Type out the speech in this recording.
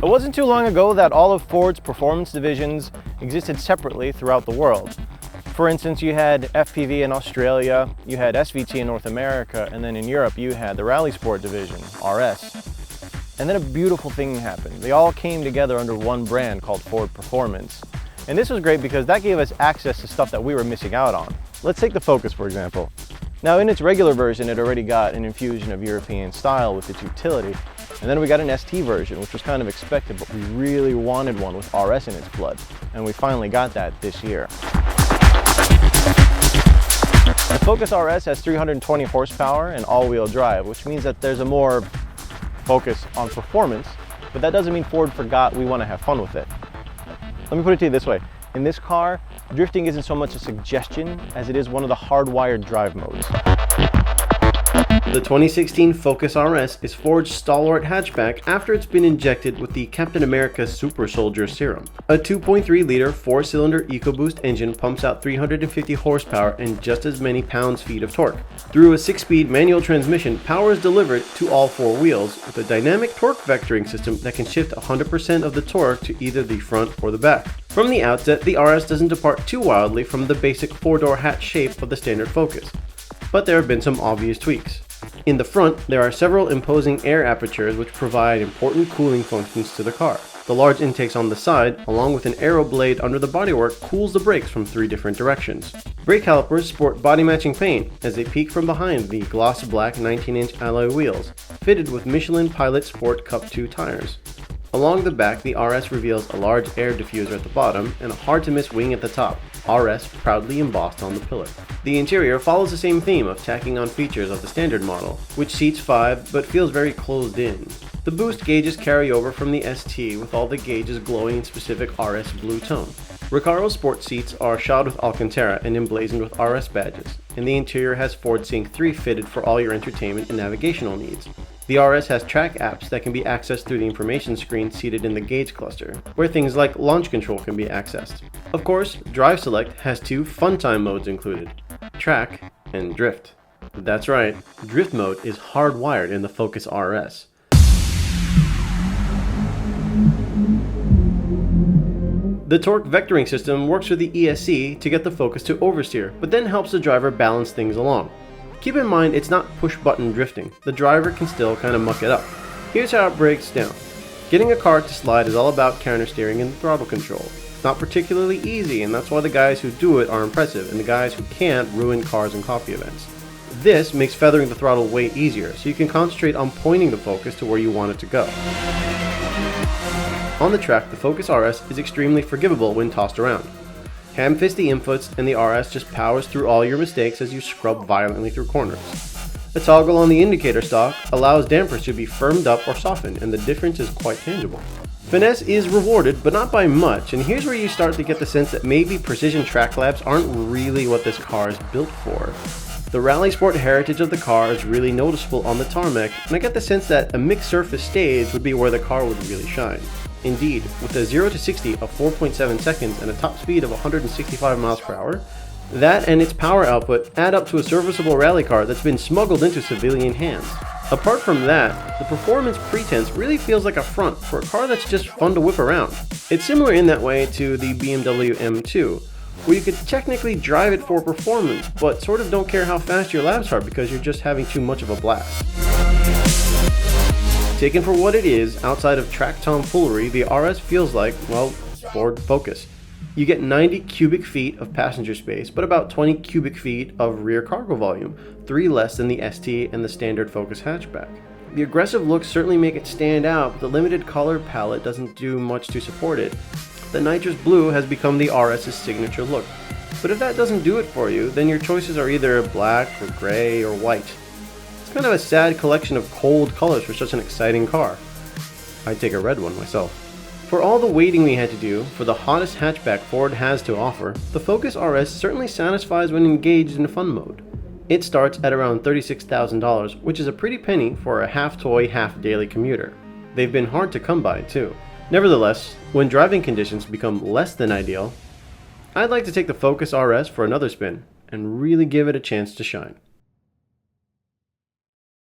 It wasn't too long ago that all of Ford's performance divisions existed separately throughout the world. For instance, you had FPV in Australia, you had SVT in North America, and then in Europe you had the Rally Sport division, RS. And then a beautiful thing happened. They all came together under one brand called Ford Performance. And this was great because that gave us access to stuff that we were missing out on. Let's take the Focus, for example. Now, in its regular version, it already got an infusion of European style with its utility. And then we got an ST version, which was kind of expected, but we really wanted one with RS in its blood. And we finally got that this year. The Focus RS has 320 horsepower and all-wheel drive, which means that there's a more focus on performance, but that doesn't mean Ford forgot we want to have fun with it. Let me put it to you this way. In this car, drifting isn't so much a suggestion as it is one of the hardwired drive modes. The 2016 Focus RS is Ford's stalwart hatchback after it's been injected with the Captain America Super Soldier serum. A 2.3-liter 4-cylinder EcoBoost engine pumps out 350 horsepower and just as many pounds-feet of torque. Through a 6-speed manual transmission, power is delivered to all 4 wheels with a dynamic torque vectoring system that can shift 100% of the torque to either the front or the back. From the outset, the RS doesn't depart too wildly from the basic 4-door hatch shape of the standard Focus, but there have been some obvious tweaks. In the front, there are several imposing air apertures which provide important cooling functions to the car. The large intakes on the side, along with an aero blade under the bodywork, cools the brakes from 3 different directions. Brake calipers sport body-matching paint as they peek from behind the gloss black 19-inch alloy wheels, fitted with Michelin Pilot Sport Cup 2 tires. Along the back, the RS reveals a large air diffuser at the bottom and a hard-to-miss wing at the top, RS proudly embossed on the pillar. The interior follows the same theme of tacking on features of the standard model, which seats 5 but feels very closed in. The boost gauges carry over from the ST with all the gauges glowing in specific RS blue tone. Recaro Sport seats are shod with Alcantara and emblazoned with RS badges, and the interior has Ford Sync 3 fitted for all your entertainment and navigational needs. The RS has track apps that can be accessed through the information screen seated in the gauge cluster, where things like launch control can be accessed. Of course, Drive Select has 2 fun time modes included, Track and Drift. That's right, Drift mode is hardwired in the Focus RS. The torque vectoring system works with the ESC to get the Focus to oversteer, but then helps the driver balance things along. Keep in mind it's not push-button drifting. The driver can still kind of muck it up. Here's how it breaks down. Getting a car to slide is all about countersteering and throttle control. It's not particularly easy, and that's why the guys who do it are impressive, and the guys who can't ruin cars and coffee events. This makes feathering the throttle way easier, so you can concentrate on pointing the Focus to where you want it to go. On the track, the Focus RS is extremely forgivable when tossed around. Ham-fist the inputs and the RS just powers through all your mistakes as you scrub violently through corners. The toggle on the indicator stalk allows dampers to be firmed up or softened, and the difference is quite tangible. Finesse is rewarded, but not by much, and here's where you start to get the sense that maybe precision track labs aren't really what this car is built for. The Rally Sport heritage of the car is really noticeable on the tarmac, and I get the sense that a mixed surface stage would be where the car would really shine. Indeed, with a 0 to 60 of 4.7 seconds and a top speed of 165 miles per hour, that and its power output add up to a serviceable rally car that's been smuggled into civilian hands. Apart from that, the performance pretense really feels like a front for a car that's just fun to whip around. It's similar in that way to the BMW M2, where you could technically drive it for performance, but sort of don't care how fast your laps are because you're just having too much of a blast. Taken for what it is, outside of track tomfoolery, the RS feels like, well, Ford Focus. You get 90 cubic feet of passenger space, but about 20 cubic feet of rear cargo volume, 3 less than the ST and the standard Focus hatchback. The aggressive looks certainly make it stand out, but the limited color palette doesn't do much to support it. The nitrous blue has become the RS's signature look. But if that doesn't do it for you, then your choices are either black or gray or white. It's kind of a sad collection of cold colors for such an exciting car. I'd take a red one myself. For all the waiting we had to do for the hottest hatchback Ford has to offer, the Focus RS certainly satisfies when engaged in fun mode. It starts at around $36,000, which is a pretty penny for a half-toy, half-daily commuter. They've been hard to come by, too. Nevertheless, when driving conditions become less than ideal, I'd like to take the Focus RS for another spin and really give it a chance to shine.